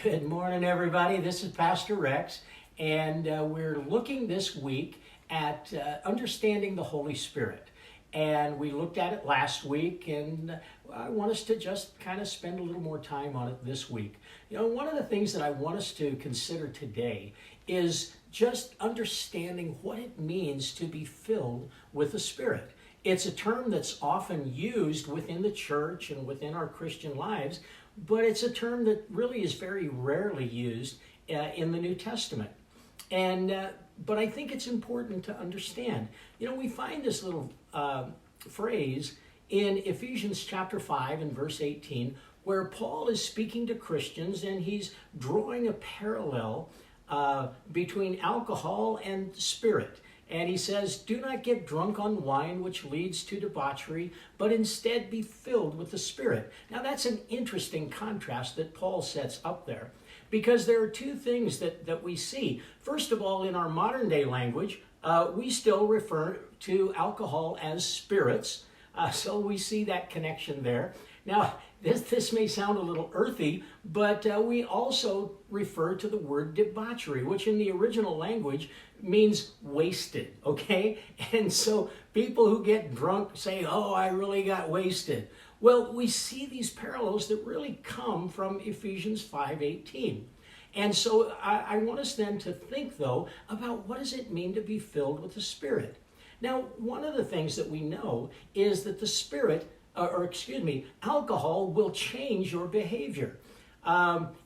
Good morning, everybody. This is Pastor Rex, and we're looking this week at understanding the Holy Spirit. And we looked at it last week, and I want us to just kind of spend a little more time on it this week. You know, one of the things that I want us to consider today is just understanding what it means to be filled with the Spirit. It's a term that's often used within the church and within our Christian lives, but it's a term that really is very rarely used in the New Testament. And but I think it's important to understand. You know, we find this little phrase in Ephesians chapter 5 and verse 18, where Paul is speaking to Christians and he's drawing a parallel between alcohol and spirit. And he says, "Do not get drunk on wine, which leads to debauchery, but instead be filled with the Spirit." Now that's an interesting contrast that Paul sets up there, because there are two things that we see. First of all, in our modern day language, we still refer to alcohol as spirits. So we see that connection there. Now, this may sound a little earthy, but we also refer to the word debauchery, which in the original language means wasted, okay? And so people who get drunk say, "Oh, I really got wasted." Well, we see these parallels that really come from Ephesians 5:18. And so I want us then to think, though, about what does it mean to be filled with the Spirit? Now, one of the things that we know is that the Spirit, alcohol will change your behavior.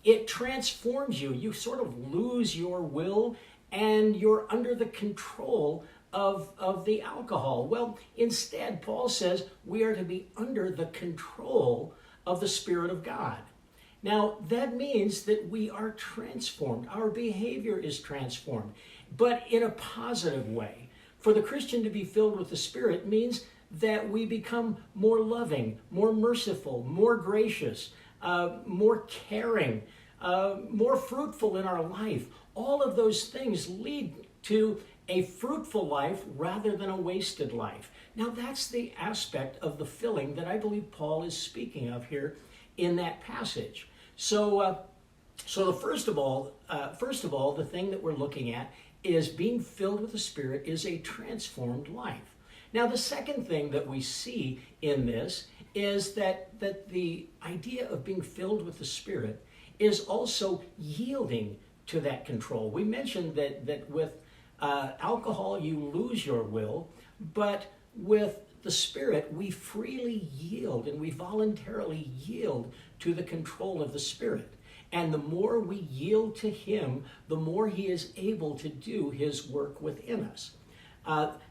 It transforms you. You sort of lose your will and you're under the control of the alcohol. Well, instead, Paul says we are to be under the control of the Spirit of God. Now, that means that we are transformed. Our behavior is transformed, but in a positive way. For the Christian to be filled with the Spirit means that we become more loving, more merciful, more gracious, more caring, more fruitful in our life. All of those things lead to a fruitful life rather than a wasted life. Now that's the aspect of the filling that I believe Paul is speaking of here in that passage. So first of all, the thing that we're looking at is being filled with the Spirit is a transformed life. Now, the second thing that we see in this is that the idea of being filled with the Spirit is also yielding to that control. We mentioned that with alcohol, you lose your will, but with the Spirit, we freely yield and we voluntarily yield to the control of the Spirit. And the more we yield to Him, the more He is able to do His work within us.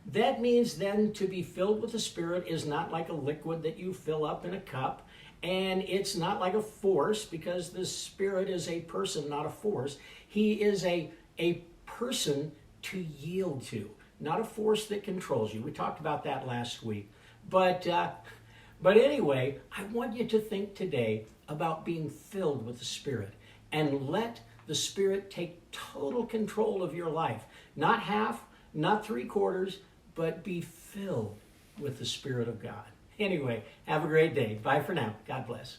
That means then to be filled with the Spirit is not like a liquid that you fill up in a cup, and it's not like a force, because the Spirit is a person, not a force. He is a person to yield to, not a force that controls you. We talked about that last week. But anyway, I want you to think today about being filled with the Spirit and let the Spirit take total control of your life. Not half, not 3/4, but be filled with the Spirit of God. Anyway, have a great day. Bye for now. God bless.